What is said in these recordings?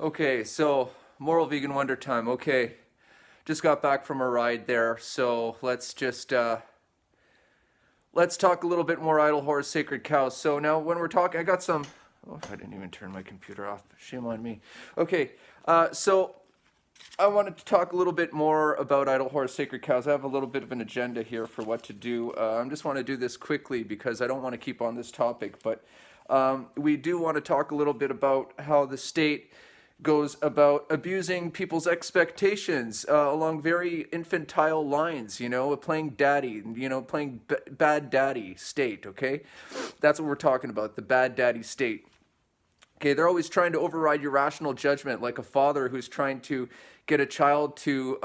Okay, so moral vegan wonder time. Okay, just got back from a ride there, so let's talk a little bit more idle horse, sacred cows. So now when we're talking, I got some. Oh, I didn't even turn my computer off. Shame on me. Okay, so I wanted to talk a little bit more about idle horse, sacred cows. I have a little bit of an agenda here for what to do. I just want to do this quickly because I don't want to keep on this topic, but we do want to talk a little bit about how the state goes about abusing people's expectations along very infantile lines, playing daddy, playing bad daddy state, okay? That's what we're talking about, the bad daddy state. Okay, they're always trying to override your rational judgment, like a father who's trying to get a child to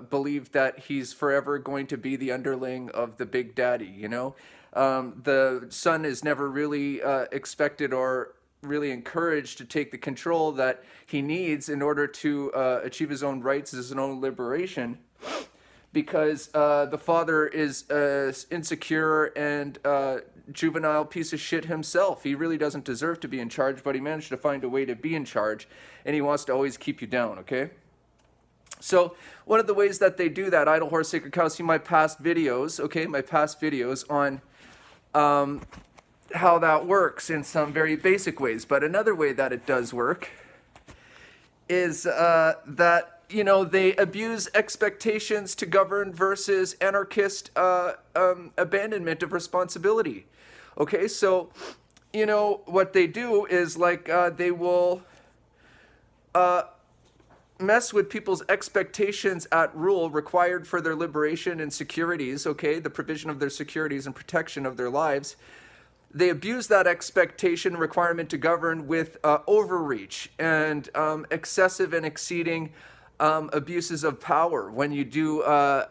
believe that he's forever going to be the underling of the big daddy. The son is never really expected or really encouraged to take the control that he needs in order to achieve his own rights, his own liberation, because the father is insecure and juvenile piece of shit himself. He really doesn't deserve to be in charge, but he managed to find a way to be in charge, and he wants to always keep you down, okay? So one of the ways that they do that, idle horse, sacred cow, see my past videos, okay, my past videos on how that works in some very basic ways. But another way that it does work is that, they abuse expectations to govern versus anarchist abandonment of responsibility. Okay, so, what they do is they will mess with people's expectations at rule required for their liberation and securities, okay, the provision of their securities and protection of their lives. They abuse that expectation requirement to govern with overreach and excessive and exceeding abuses of power when you do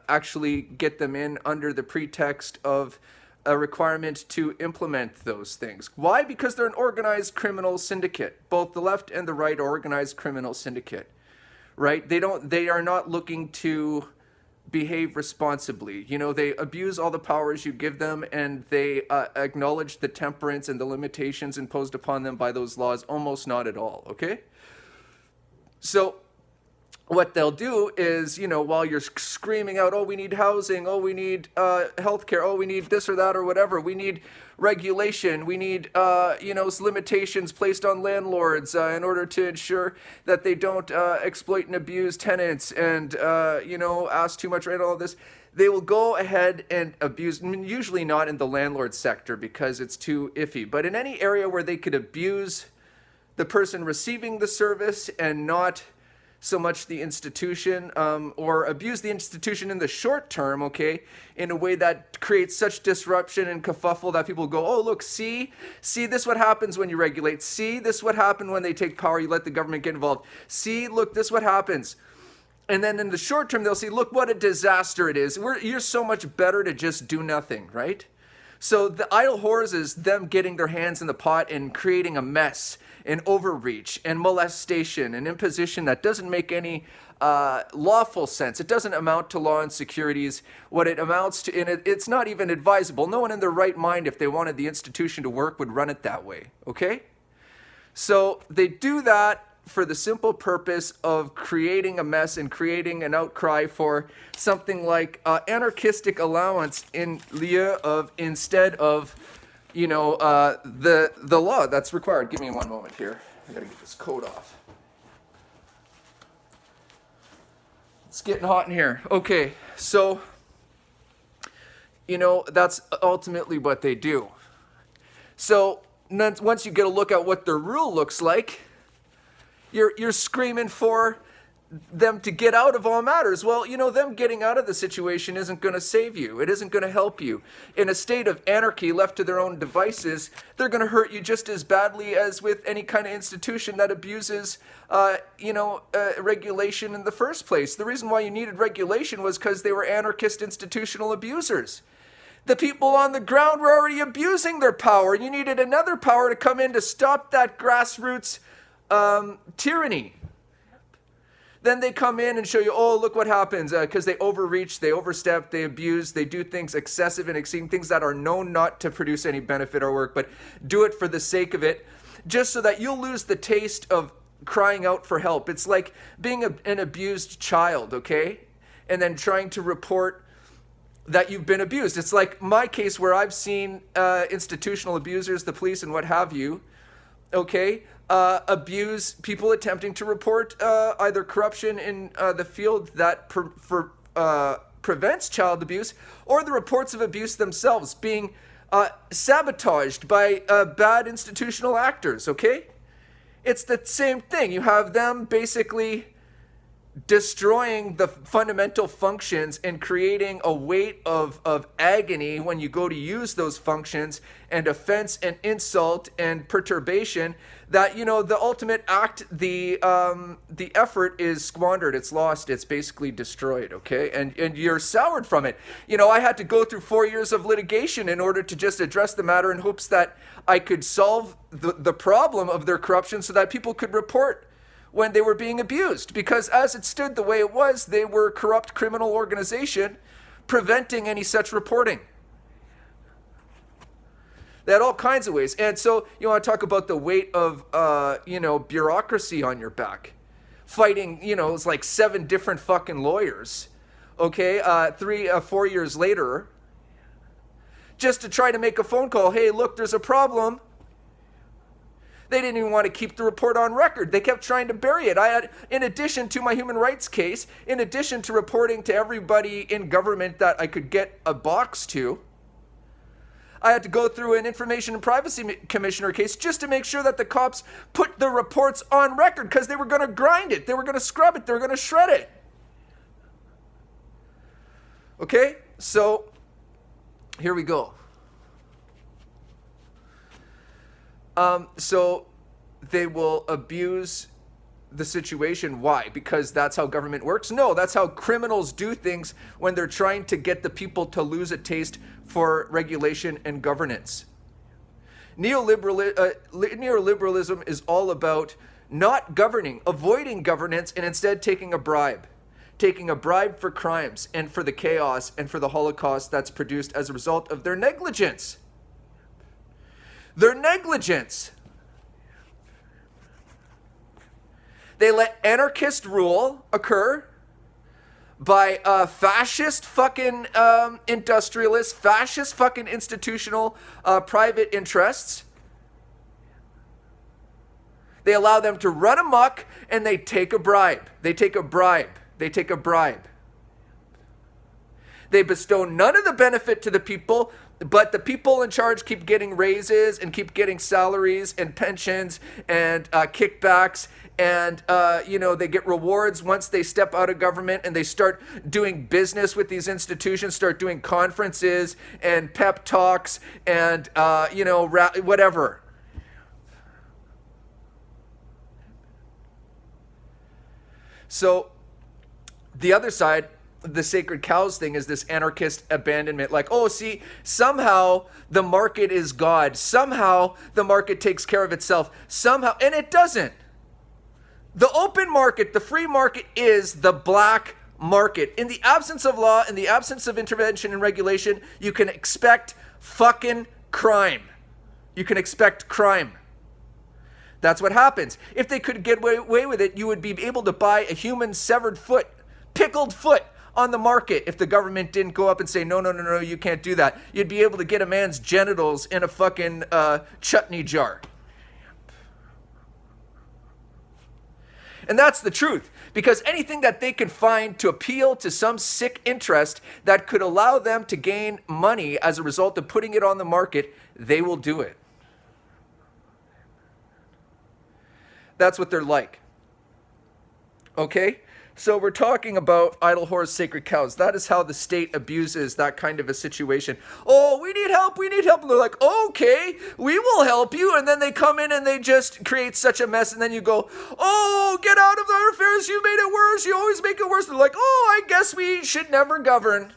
actually get them in under the pretext of a requirement to implement those things. Why? Because they're an organized criminal syndicate. Both the left and the right are organized criminal syndicate, right? They are not looking to behave responsibly. They abuse all the powers you give them, and they acknowledge the temperance and the limitations imposed upon them by those laws almost not at all, okay? So what they'll do is, while you're screaming out, oh, we need housing, oh, we need healthcare, oh, we need this or that or whatever, we need regulation, we need, limitations placed on landlords in order to ensure that they don't exploit and abuse tenants and, ask too much rent, all this. They will go ahead and abuse, usually not in the landlord sector because it's too iffy, but in any area where they could abuse the person receiving the service and not so much the institution, or abuse the institution in the short term, okay, in a way that creates such disruption and kerfuffle that people go, oh, look, see, this what happens when you regulate. See, this what happened when they take power, you let the government get involved. See, look, this what happens. And then in the short term, they'll see, look what a disaster it is. You're so much better to just do nothing, right? So the idle whores is them getting their hands in the pot and creating a mess and overreach and molestation and imposition that doesn't make any lawful sense. It doesn't amount to law and securities. What it amounts to, and it's not even advisable. No one in their right mind, if they wanted the institution to work, would run it that way, okay? So they do that for the simple purpose of creating a mess and creating an outcry for something like anarchistic allowance in lieu of, instead of, the law that's required. Give me one moment here. I gotta get this coat off. It's getting hot in here. Okay, so, that's ultimately what they do. So once you get a look at what their rule looks like, you're screaming for them to get out of all matters. Well, them getting out of the situation isn't going to save you. It isn't going to help you. In a state of anarchy, left to their own devices, they're going to hurt you just as badly as with any kind of institution that abuses, regulation in the first place. The reason why you needed regulation was because they were anarchist institutional abusers. The people on the ground were already abusing their power. You needed another power to come in to stop that grassroots tyranny. Then they come in and show you, oh, look what happens, because they overreach, they overstep, they abuse, they do things excessive and exceeding, things that are known not to produce any benefit or work, but do it for the sake of it, just so that you'll lose the taste of crying out for help. It's like being an abused child, okay? And then trying to report that you've been abused. It's like my case where I've seen institutional abusers, the police and what have you, okay, abuse people attempting to report either corruption in the field that prevents child abuse, or the reports of abuse themselves being sabotaged by bad institutional actors, okay? It's the same thing. You have them basically destroying the fundamental functions and creating a weight of agony when you go to use those functions, and offense and insult and perturbation, that, you know, the ultimate act, the effort is squandered, it's lost, it's basically destroyed, okay? And you're soured from it. You know, I had to go through 4 years of litigation in order to just address the matter in hopes that I could solve the problem of their corruption so that people could report when they were being abused, because as it stood the way it was, they were a corrupt criminal organization preventing any such reporting. They had all kinds of ways. And so you want to talk about the weight of, bureaucracy on your back. Fighting, it's like 7 different fucking lawyers, okay, 4 years later, just to try to make a phone call. Hey, look, there's a problem. They didn't even want to keep the report on record. They kept trying to bury it. I had, in addition to my human rights case, in addition to reporting to everybody in government that I could get a box to, I had to go through an Information and Privacy Commissioner case just to make sure that the cops put the reports on record, because they were going to grind it. They were going to scrub it. They were going to shred it. Okay? So, here we go. So they will abuse the situation. Why? Because that's how government works? No, that's how criminals do things when they're trying to get the people to lose a taste for regulation and governance. Neoliberalism is all about not governing, avoiding governance, and instead taking a bribe. Taking a bribe for crimes and for the chaos and for the Holocaust that's produced as a result of their negligence. Their negligence. They let anarchist rule occur by fascist fucking industrialists, fascist fucking institutional private interests. They allow them to run amok, and they take a bribe. They take a bribe. They take a bribe. They bestow none of the benefit to the people, but the people in charge keep getting raises and keep getting salaries and pensions and kickbacks, and they get rewards once they step out of government and they start doing business with these institutions, start doing conferences and pep talks and whatever. So the other side, the sacred cows thing, is this anarchist abandonment. Like, oh, see, somehow the market is God. Somehow the market takes care of itself. Somehow, and it doesn't. The open market, the free market, is the black market. In the absence of law, in the absence of intervention and regulation, you can expect fucking crime. You can expect crime. That's what happens. If they could get away with it, you would be able to buy a human severed foot, pickled foot, on the market if the government didn't go up and say, no, you can't do that. You'd be able to get a man's genitals in a fucking chutney jar. And that's the truth, because anything that they can find to appeal to some sick interest that could allow them to gain money as a result of putting it on the market, they will do it. That's what they're like. Okay? So we're talking about idle whores, sacred cows. That is how the state abuses that kind of a situation. Oh, we need help. And they're like, okay, we will help you. And then they come in and they just create such a mess. And then you go, oh, get out of our affairs. You made it worse. You always make it worse. They're like, oh, I guess we should never govern.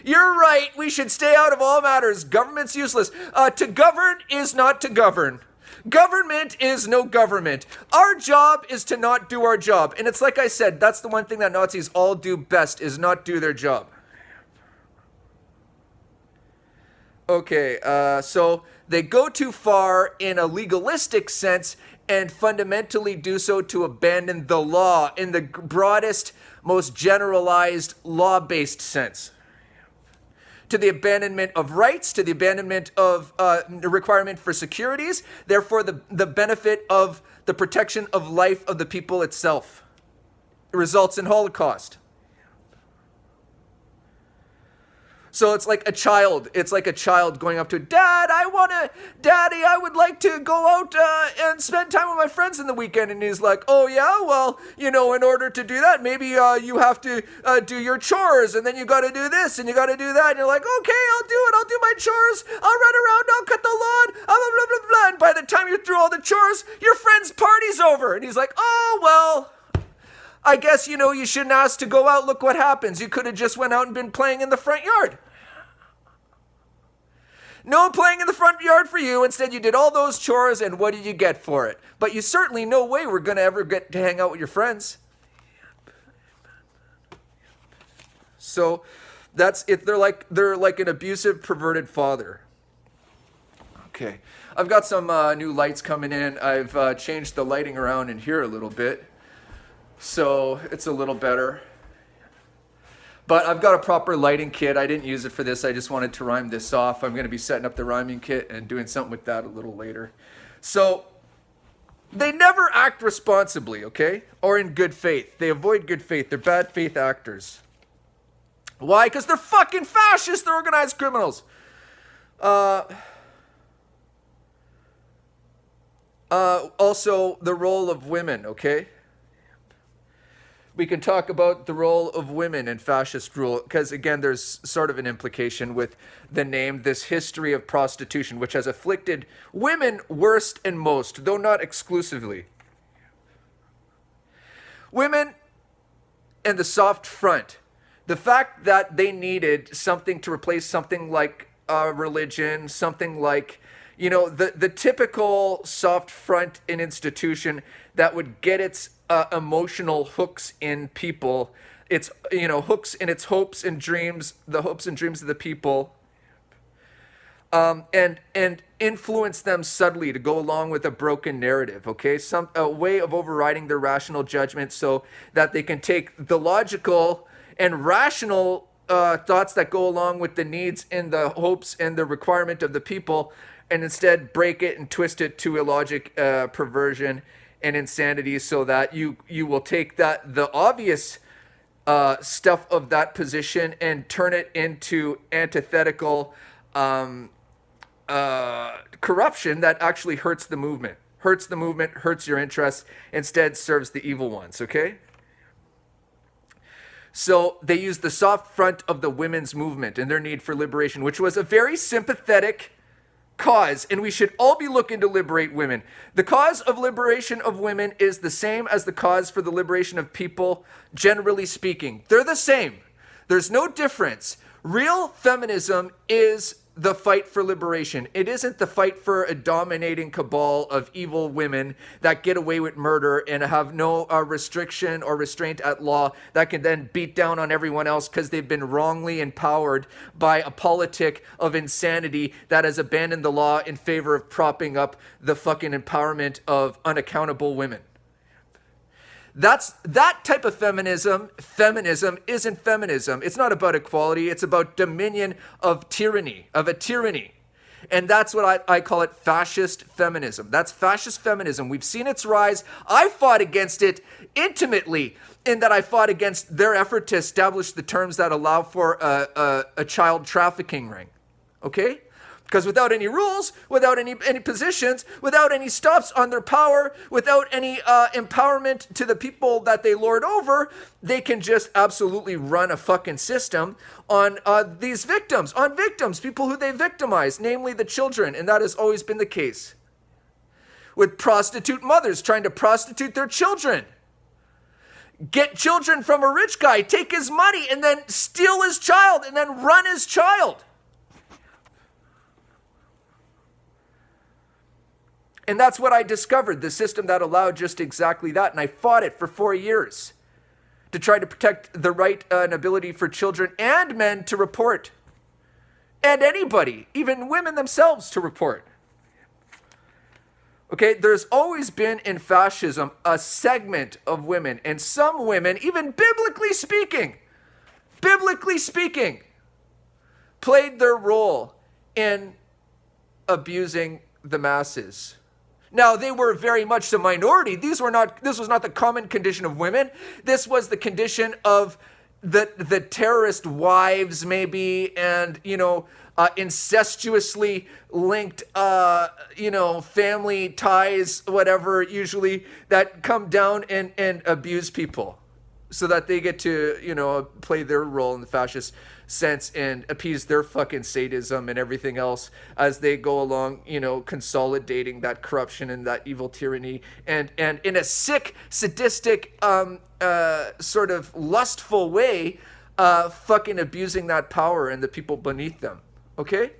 You're right. We should stay out of all matters. Government's useless. To govern is not to govern. Government is no government. Our job is to not do our job. And it's like I said, that's the one thing that Nazis all do best, is not do their job. Okay, so they go too far in a legalistic sense and fundamentally do so to abandon the law in the broadest, most generalized law-based sense. To the abandonment of rights, to the abandonment of the requirement for securities, therefore the benefit of the protection of life of the people itself. It results in Holocaust. So it's like a child. It's like a child going up to, Daddy, I would like to go out and spend time with my friends in the weekend. And he's like, oh yeah, well, in order to do that, maybe you have to do your chores, and then you got to do this and you got to do that. And you're like, okay, I'll do it. I'll do my chores. I'll run around. I'll cut the lawn. Blah, blah, blah, blah. And by the time you're through all the chores, your friend's party's over. And he's like, oh, well, I guess, you shouldn't ask to go out. Look what happens. You could have just went out and been playing in the front yard. No playing in the front yard for you. Instead, you did all those chores, and what did you get for it? But you certainly no way we're going to ever get to hang out with your friends. So that's it. They're like an abusive, perverted father. Okay. I've got some new lights coming in. I've changed the lighting around in here a little bit, so it's a little better. But I've got a proper lighting kit. I didn't use it for this. I just wanted to rhyme this off. I'm going to be setting up the rhyming kit and doing something with that a little later. So they never act responsibly, okay? Or in good faith. They avoid good faith. They're bad faith actors. Why? Because they're fucking fascists. They're organized criminals. Also, the role of women, okay? We can talk about the role of women in fascist rule, because again, there's sort of an implication with the name, this history of prostitution, which has afflicted women worst and most, though not exclusively. Women and the soft front, the fact that they needed something to replace something like religion, something like, the typical soft front in institution that would get its emotional hooks in people. It's, hooks in its hopes and dreams, the hopes and dreams of the people, and influence them subtly to go along with a broken narrative, okay? A way of overriding their rational judgment so that they can take the logical and rational thoughts that go along with the needs and the hopes and the requirement of the people, and instead break it and twist it to illogic, perversion, and insanity, so that you will take the obvious stuff of that position and turn it into antithetical corruption that actually hurts the movement, hurts your interests, instead serves the evil ones, okay? So they used the soft front of the women's movement and their need for liberation, which was a very sympathetic cause, and we should all be looking to liberate women. The cause of liberation of women is the same as the cause for the liberation of people, generally speaking. They're the same. There's no difference. Real feminism is the fight for liberation. It isn't the fight for a dominating cabal of evil women that get away with murder and have no restriction or restraint at law that can then beat down on everyone else because they've been wrongly empowered by a politic of insanity that has abandoned the law in favor of propping up the fucking empowerment of unaccountable women. That type of feminism isn't feminism. It's not about equality. It's about dominion of a tyranny. And that's what I call it, fascist feminism. That's fascist feminism. We've seen its rise. I fought against it intimately, in that I fought against their effort to establish the terms that allow for a child trafficking ring. Okay? Because without any rules, without any positions, without any stops on their power, without any empowerment to the people that they lord over, they can just absolutely run a fucking system on these victims, people who they victimize, namely the children. And that has always been the case. With prostitute mothers trying to prostitute their children. Get children from a rich guy, take his money, and then steal his child, and then run his child. And that's what I discovered, the system that allowed just exactly that. And I fought it for 4 years to try to protect the right and ability for children and men to report. And anybody, even women themselves, to report. Okay, there's always been in fascism a segment of women, and some women, even biblically speaking, played their role in abusing the masses. Now, they were very much the minority. This was not the common condition of women. This was the condition of the terrorist wives, maybe, and, incestuously linked, family ties, whatever, usually, that come down and abuse people so that they get to, play their role in the fascist sense and appease their fucking sadism and everything else as they go along, consolidating that corruption and that evil tyranny and in a sick, sadistic, sort of lustful way, fucking abusing that power and the people beneath them. Okay?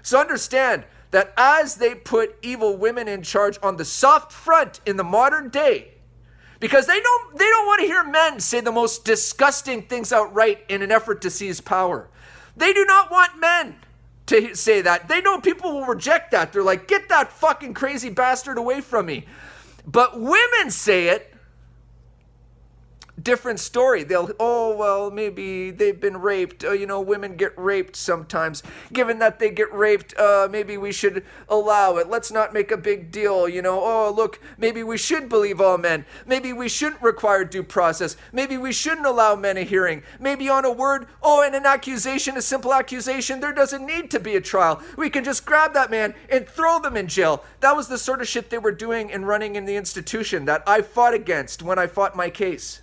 So understand that as they put evil women in charge on the soft front in the modern day, because they don't want to hear men say the most disgusting things outright in an effort to seize power. They do not want men to say that. They know people will reject that. They're like, get that fucking crazy bastard away from me. But women say it. Different story. Maybe they've been raped. Women get raped sometimes. Given that they get raped, maybe we should allow it. Let's not make a big deal. Look, maybe we should believe all men. Maybe we shouldn't require due process. Maybe we shouldn't allow men a hearing. Maybe on a word, and an accusation, a simple accusation, there doesn't need to be a trial. We can just grab that man and throw them in jail. That was the sort of shit they were doing and running in the institution that I fought against when I fought my case.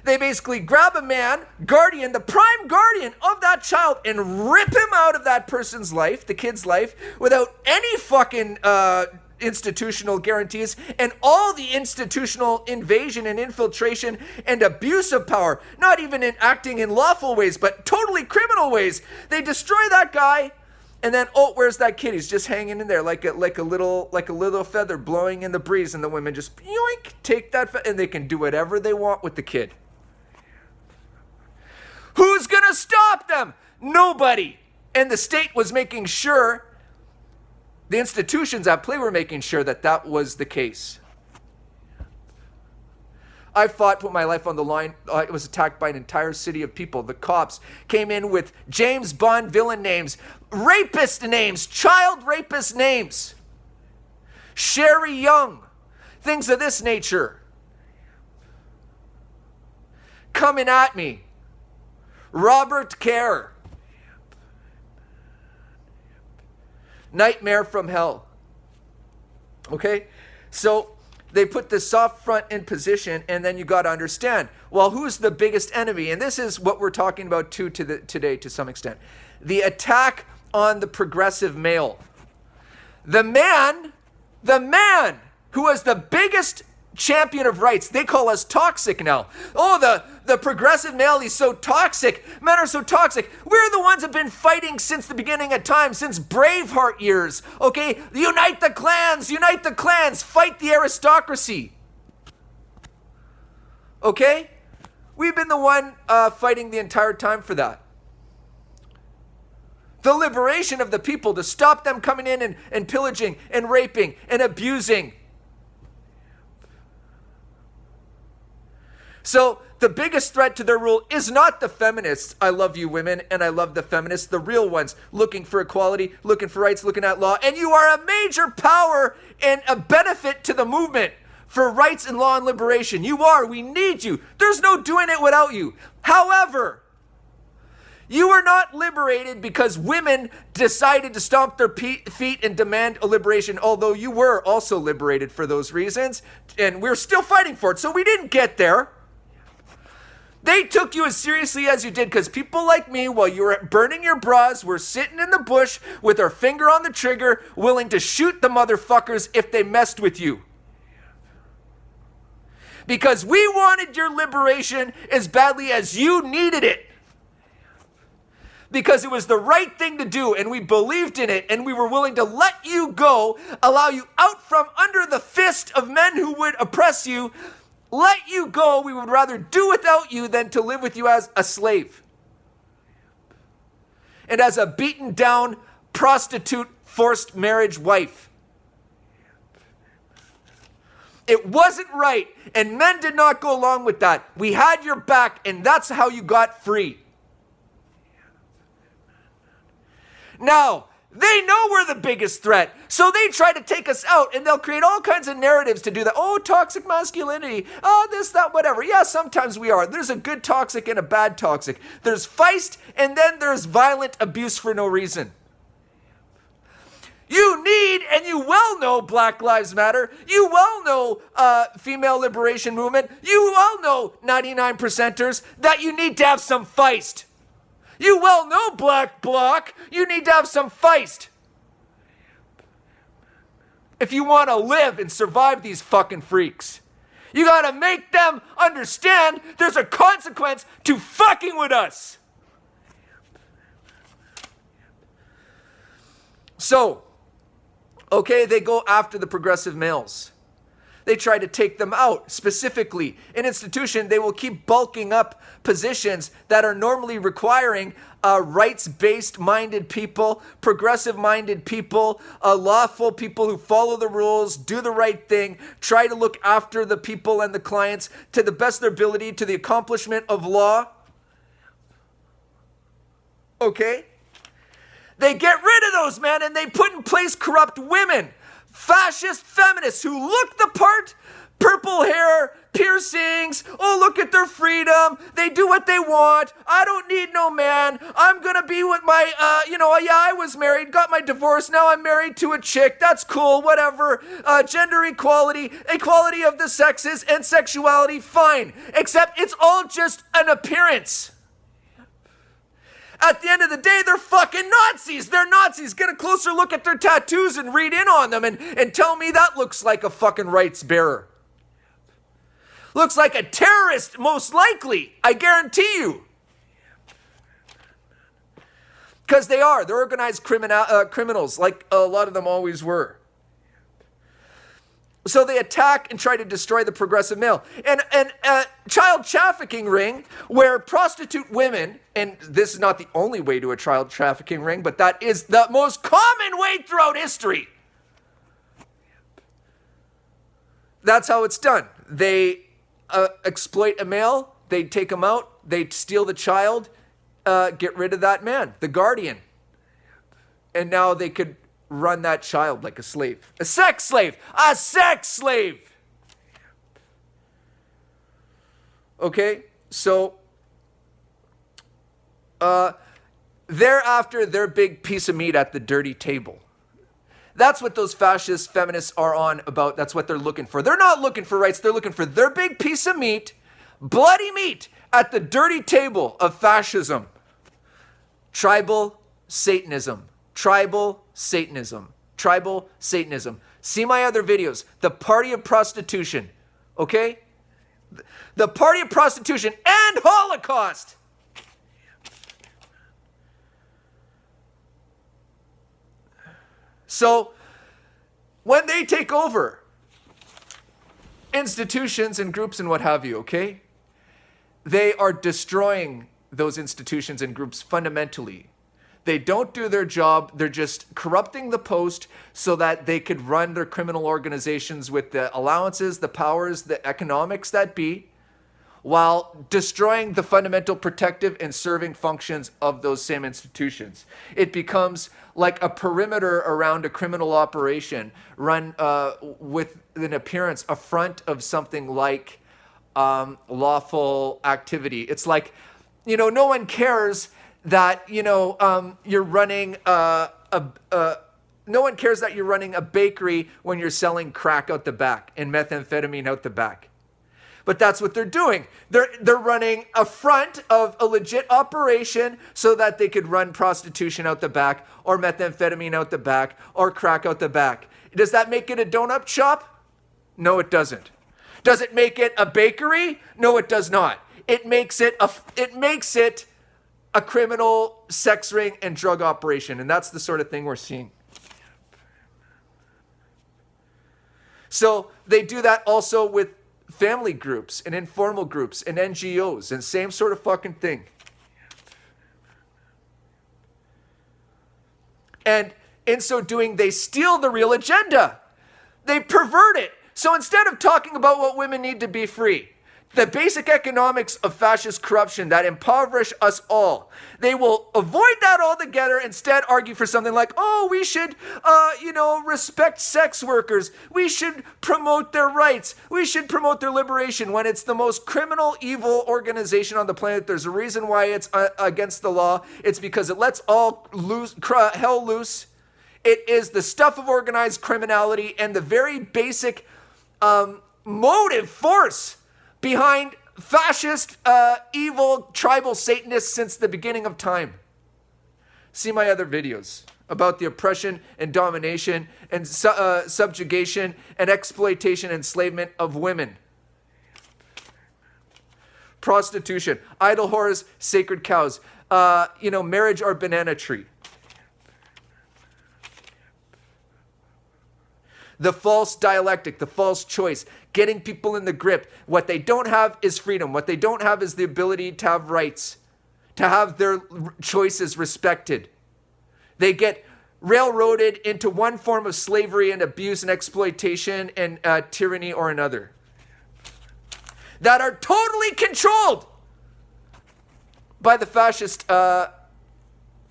They basically grab a man, guardian, the prime guardian of that child, and rip him out of that person's life, the kid's life, without any fucking institutional guarantees and all the institutional invasion and infiltration and abuse of power, not even in acting in lawful ways, but totally criminal ways. They destroy that guy, and then, where's that kid? He's just hanging in there like a little feather blowing in the breeze, and the women just yoink, take that, and they can do whatever they want with the kid. Who's going to stop them? Nobody. And the state was making sure, the institutions at play were making sure that was the case. I fought, put my life on the line. I was attacked by an entire city of people. The cops came in with James Bond villain names, rapist names, child rapist names, Sherry Young, things of this nature. Coming at me. Robert Kerr. Nightmare from hell. Okay? So they put the soft front in position, and then you got to understand, well, who's the biggest enemy? And this is what we're talking about too today to some extent. The attack on the progressive male. The man who was the biggest champion of rights. They call us toxic now. The progressive male, he's so toxic. Men are so toxic. We're the ones that have been fighting since the beginning of time, since Braveheart years. Okay? Unite the clans, fight the aristocracy. Okay? We've been the one fighting the entire time for that. The liberation of the people, to stop them coming in and pillaging and raping and abusing. So the biggest threat to their rule is not the feminists. I love you women, and I love the feminists, the real ones, looking for equality, looking for rights, looking at law. And you are a major power and a benefit to the movement for rights and law and liberation. You are. We need you. There's no doing it without you. However, you are not liberated because women decided to stomp their feet and demand a liberation, although you were also liberated for those reasons, and we're still fighting for it. So we didn't get there. They took you as seriously as you did because people like me, while you were burning your bras, were sitting in the bush with our finger on the trigger, willing to shoot the motherfuckers if they messed with you. Because we wanted your liberation as badly as you needed it. Because it was the right thing to do, and we believed in it, and we were willing to let you go, allow you out from under the fist of men who would oppress you, let you go. We would rather do without you than to live with you as a slave. And as a beaten down prostitute forced marriage wife. It wasn't right, and men did not go along with that. We had your back, and that's how you got free. Now, they know we're the biggest threat, so they try to take us out, and they'll create all kinds of narratives to do that. Oh, toxic masculinity. Oh, this, that, whatever. Yeah, sometimes we are. There's a good toxic and a bad toxic. There's feist, and then there's violent abuse for no reason. You need, and you well know, Black Lives Matter. You well know female liberation movement. You well know 99 percenters that you need to have some feist. You well know, Black Bloc, you need to have some feist. If you want to live and survive these fucking freaks. You gotta make them understand there's a consequence to fucking with us. So, okay, they go after the progressive males. They try to take them out. Specifically, in institution, they will keep bulking up positions that are normally requiring rights-based minded people, progressive-minded people, lawful people who follow the rules, do the right thing, try to look after the people and the clients to the best of their ability, to the accomplishment of law. Okay? They get rid of those men and they put in place corrupt women. Fascist feminists who look the part, purple hair, piercings, oh, look at their freedom, they do what they want, I don't need no man, I'm gonna be with my, I was married, got my divorce, now I'm married to a chick, that's cool, whatever, gender equality, equality of the sexes and sexuality, fine, except it's all just an appearance. At the end of the day, they're fucking Nazis. They're Nazis. Get a closer look at their tattoos and read in on them and tell me that looks like a fucking rights bearer. Looks like a terrorist, most likely. I guarantee you. Because they are. They're organized criminals, like a lot of them always were. So they attack and try to destroy the progressive male. And a child trafficking ring where prostitute women, and this is not the only way to a child trafficking ring, but that is the most common way throughout history. That's how it's done. They exploit a male, they take him out, they steal the child, get rid of that man, the guardian. And now they could run that child like a slave. A sex slave! A sex slave! Okay, so they're after their big piece of meat at the dirty table. That's what those fascist feminists are on about. That's what they're looking for. They're not looking for rights. They're looking for their big piece of meat, bloody meat, at the dirty table of fascism. Tribal Satanism. Tribal Satanism. Tribal Satanism. See my other videos. The Party of Prostitution. Okay? The Party of Prostitution and Holocaust. So, when they take over institutions and groups and what have you, okay? They are destroying those institutions and groups fundamentally. They don't do their job. They're just corrupting the post so that they could run their criminal organizations with the allowances, the powers, the economics that be, while destroying the fundamental protective and serving functions of those same institutions. It becomes like a perimeter around a criminal operation run with an appearance, a front of something like lawful activity. It's like, no one cares that, you're running no one cares that you're running a bakery when you're selling crack out the back and methamphetamine out the back. But that's what they're doing. They're running a front of a legit operation so that they could run prostitution out the back or methamphetamine out the back or crack out the back. Does that make it a donut shop? No, it doesn't. Does it make it a bakery? No, it does not. It makes it a criminal sex ring and drug operation, and that's the sort of thing we're seeing. So they do that also with family groups and informal groups and NGOs and same sort of fucking thing. And In so doing, they steal the real agenda. They pervert it. So instead of talking about what women need to be free, the basic economics of fascist corruption that impoverish us all, they will avoid that altogether, instead argue for something like, oh, we should, respect sex workers. We should promote their rights. We should promote their liberation, when it's the most criminal, evil organization on the planet. There's a reason why it's against the law. It's because it lets all hell loose. It is the stuff of organized criminality and the very basic motive force behind fascist, evil, tribal Satanists since the beginning of time. See my other videos about the oppression and domination and subjugation and exploitation and enslavement of women. Prostitution, idle whores, sacred cows, marriage or banana tree. The false dialectic, the false choice, getting people in the grip. What they don't have is freedom. What they don't have is the ability to have rights, to have their choices respected. They get railroaded into one form of slavery and abuse and exploitation and tyranny or another, that are totally controlled by the fascist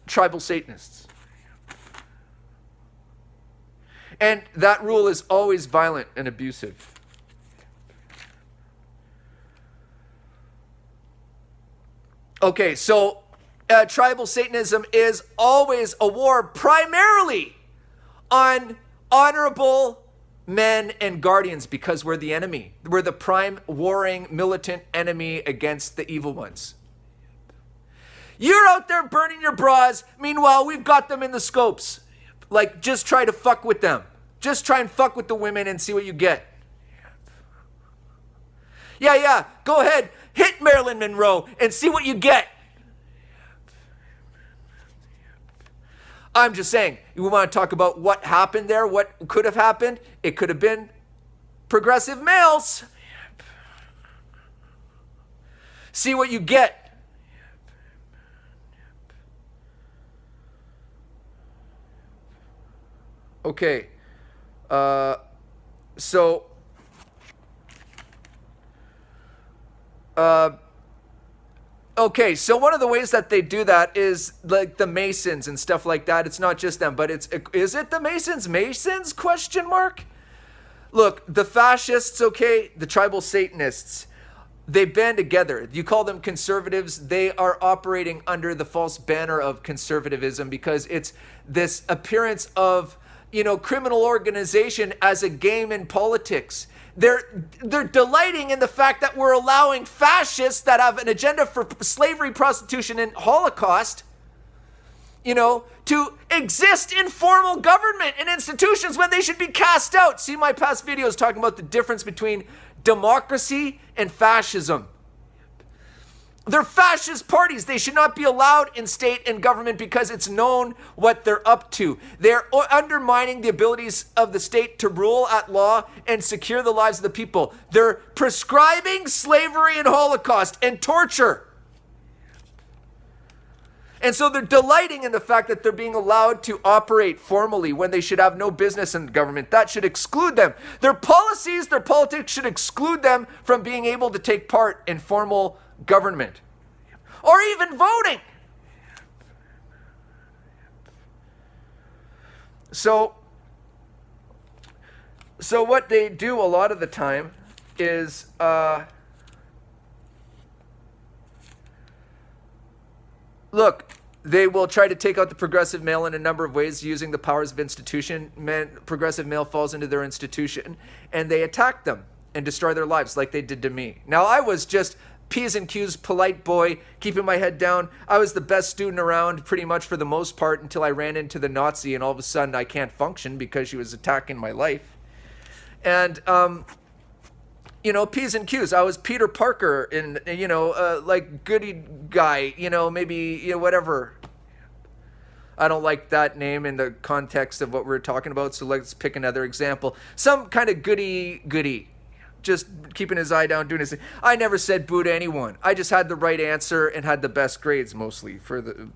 tribal Satanists. And that rule is always violent and abusive. Okay, so tribal Satanism is always a war primarily on honorable men and guardians, because we're the enemy. We're the prime warring militant enemy against the evil ones. You're out there burning your bras. Meanwhile, we've got them in the scopes. Like, just try to fuck with them. Just try and fuck with the women and see what you get. Yeah, go ahead. Hit Marilyn Monroe and see what you get. I'm just saying, we want to talk about what happened there, what could have happened. It could have been progressive males. See what you get. Okay. So one of the ways that they do that is like the Masons and stuff like that. It's not just them, but is it the Masons? Masons? Question mark. Look, the fascists, the tribal Satanists, they band together. You call them conservatives. They are operating under the false banner of conservatism because it's this appearance of, criminal organization as a game in politics. They're delighting in the fact that we're allowing fascists that have an agenda for slavery, prostitution, and Holocaust, to exist in formal government and institutions when they should be cast out. See my past videos talking about the difference between democracy and fascism. They're fascist parties. They should not be allowed in state and government because it's known what they're up to. They're undermining the abilities of the state to rule at law and secure the lives of the people. They're prescribing slavery and Holocaust and torture. And so they're delighting in the fact that they're being allowed to operate formally when they should have no business in government. That should exclude them. Their policies, their politics should exclude them from being able to take part in formal government or even voting. So what they do a lot of the time is they will try to take out the progressive male in a number of ways using the powers of institution. Progressive male falls into their institution and they attack them and destroy their lives like they did to me. Now, I was just P's and Q's, polite boy, keeping my head down. I was the best student around pretty much for the most part until I ran into the Nazi and all of a sudden I can't function because she was attacking my life. And, P's and Q's. I was Peter Parker and, like goody guy, maybe, whatever. I don't like that name in the context of what we're talking about, so let's pick another example. Some kind of goody. Just keeping his eye down, doing his thing. I never said boo to anyone. I just had the right answer and had the best grades mostly, for the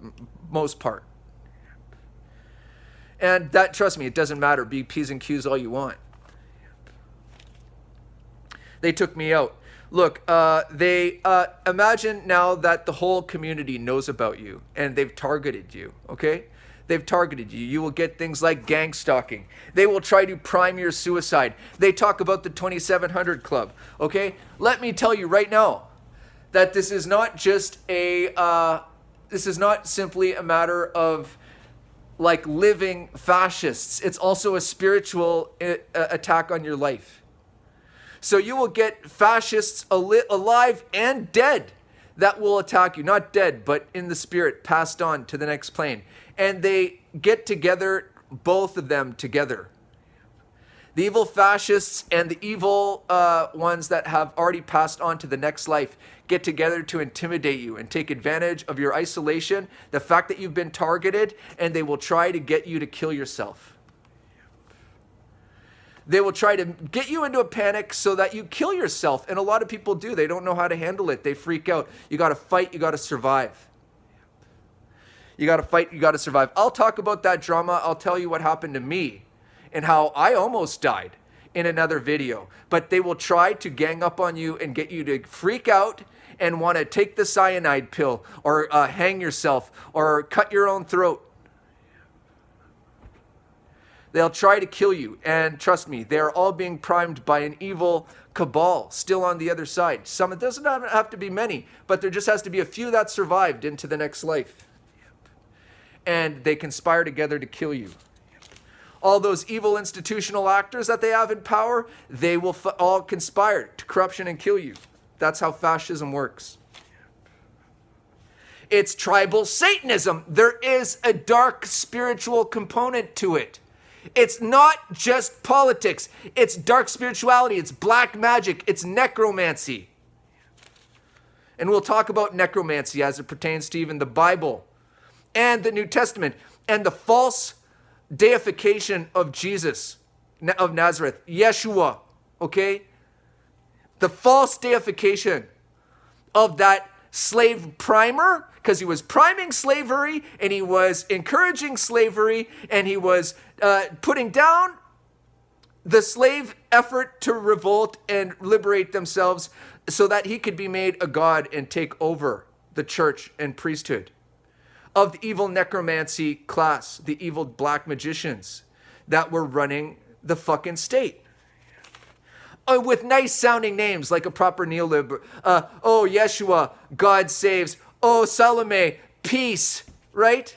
most part. And that, trust me, it doesn't matter. Be P's and Q's all you want. They took me out. Look, they imagine now that the whole community knows about you and they've targeted you, okay? They've targeted you. You will get things like gang stalking. They will try to prime your suicide. They talk about the 2700 Club, okay? Let me tell you right now that this is not just this is not simply a matter of like living fascists. It's also a spiritual attack on your life. So you will get fascists alive and dead that will attack you. Not dead, but in the spirit, passed on to the next plane. And they get together, both of them together. The evil fascists and the evil ones that have already passed on to the next life get together to intimidate you and take advantage of your isolation, the fact that you've been targeted, and they will try to get you to kill yourself. They will try to get you into a panic so that you kill yourself. And a lot of people do. They don't know how to handle it. They freak out. You got to fight. You got to survive. You got to fight. You got to survive. I'll talk about that drama. I'll tell you what happened to me and how I almost died in another video. But they will try to gang up on you and get you to freak out and want to take the cyanide pill or hang yourself or cut your own throat. They'll try to kill you. And trust me, they're all being primed by an evil cabal still on the other side. It doesn't have to be many, but there just has to be a few that survived into the next life. And they conspire together to kill you. All those evil institutional actors that they have in power, they will all conspire to corruption and kill you. That's how fascism works. It's tribal Satanism. There is a dark spiritual component to it. It's not just politics. It's dark spirituality. It's black magic. It's necromancy. And we'll talk about necromancy as it pertains to even the Bible and the New Testament and the false deification of Jesus of Nazareth, Yeshua, okay? The false deification of that slave primer, because he was priming slavery and he was encouraging slavery and he was putting down the slave effort to revolt and liberate themselves so that he could be made a god and take over the church and priesthood of the evil necromancy class, the evil black magicians that were running the fucking state. With nice sounding names like a proper neoliberal. Oh, Yeshua, God saves. Oh, Salome, peace, right?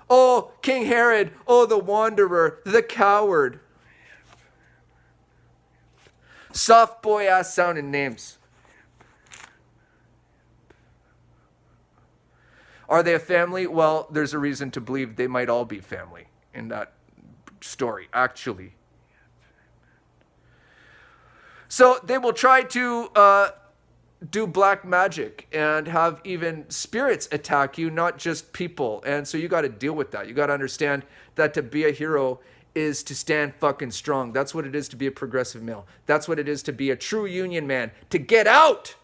Oh, King Herod, oh, the wanderer, the coward. Soft boy ass sounding names. Are they a family? Well, there's a reason to believe they might all be family in that story, actually. So they will try to do black magic and have even spirits attack you, not just people. And so you got to deal with that. You got to understand that to be a hero is to stand fucking strong. That's what it is to be a progressive male. That's what it is to be a true union man. To get out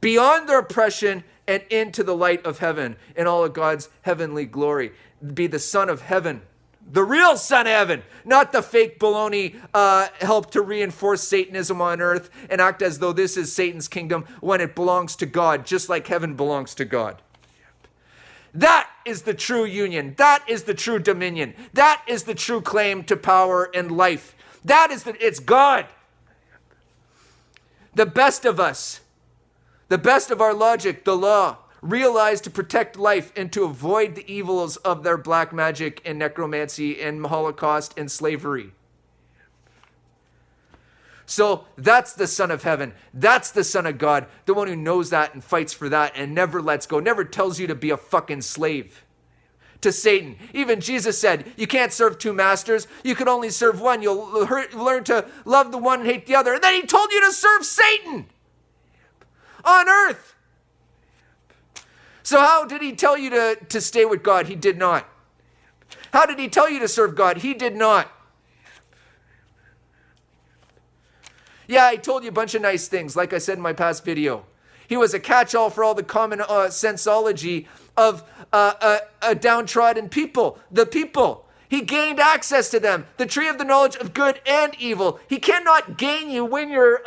beyond their oppression and into the light of heaven in all of God's heavenly glory. Be the son of heaven. The real son of heaven, not the fake baloney help to reinforce Satanism on earth and act as though this is Satan's kingdom when it belongs to God, just like heaven belongs to God. That is the true union. That is the true dominion. That is the true claim to power and life. It's God. The best of us, the best of our logic, the law, realized to protect life and to avoid the evils of their black magic and necromancy and Holocaust and slavery. So that's the Son of Heaven. That's the Son of God, the one who knows that and fights for that and never lets go, never tells you to be a fucking slave to Satan. Even Jesus said, you can't serve two masters. You can only serve one. You'll learn to love the one and hate the other. And then he told you to serve Satan on earth. So how did he tell you to stay with God? He did not. How did he tell you to serve God? He did not. Yeah, I told you a bunch of nice things, like I said in my past video. He was a catch-all for all the common sensology of a downtrodden people, the people. He gained access to them. The tree of the knowledge of good and evil. He cannot gain you when your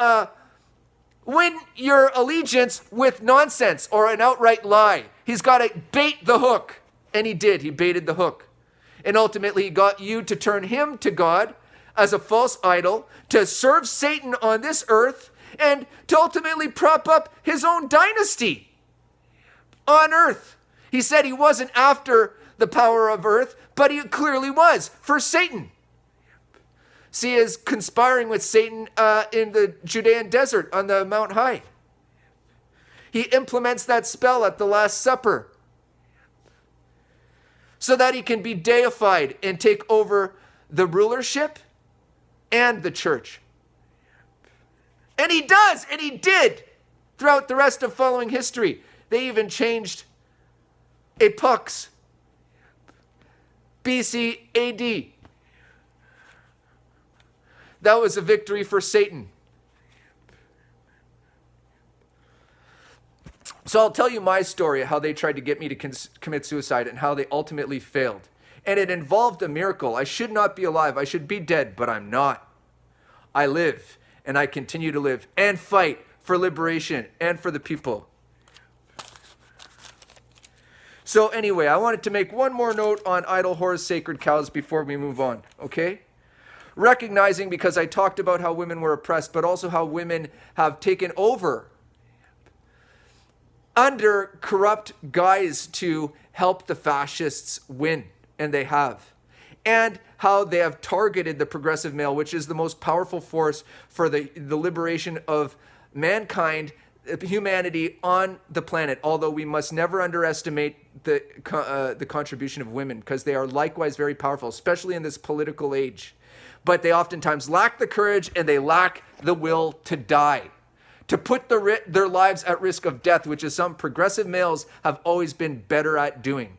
allegiance with nonsense or an outright lie. He's got to bait the hook. And he did. He baited the hook. And ultimately, he got you to turn him to God as a false idol, to serve Satan on this earth, and to ultimately prop up his own dynasty on earth. He said he wasn't after the power of earth, but he clearly was for Satan. See, he is conspiring with Satan in the Judean desert on the Mount High. He implements that spell at the Last Supper so that he can be deified and take over the rulership and the church. And he does, and he did throughout the rest of following history. They even changed epochs. BC AD. That was a victory for Satan. So I'll tell you my story, how they tried to get me to commit suicide and how they ultimately failed. And it involved a miracle. I should not be alive. I should be dead, but I'm not. I live, and I continue to live and fight for liberation and for the people. So anyway, I wanted to make one more note on idol, whores, sacred cows before we move on, okay? Recognizing, because I talked about how women were oppressed, but also how women have taken over under corrupt guise to help the fascists win, and they have. And how they have targeted the progressive male, which is the most powerful force for the liberation of mankind, humanity on the planet. Although we must never underestimate the contribution of women, because they are likewise very powerful, especially in this political age. But they oftentimes lack the courage and they lack the will to die, to put their lives at risk of death, which is some progressive males have always been better at doing.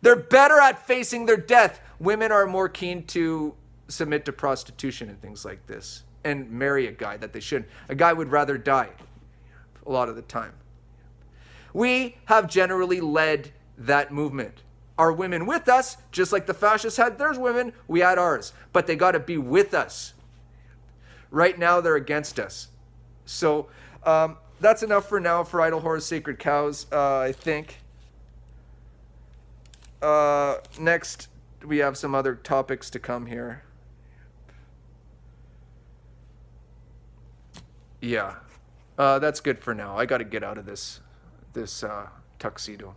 They're better at facing their death. Women are more keen to submit to prostitution and things like this and marry a guy that they shouldn't. A guy would rather die a lot of the time. We have generally led that movement. Are women with us? Just like the fascists had theirs women, we had ours. But they got to be with us. Right now, they're against us. So that's enough for now for idol, whores, sacred cows, I think. Next, we have some other topics to come here. Yeah, that's good for now. I got to get out of this tuxedo.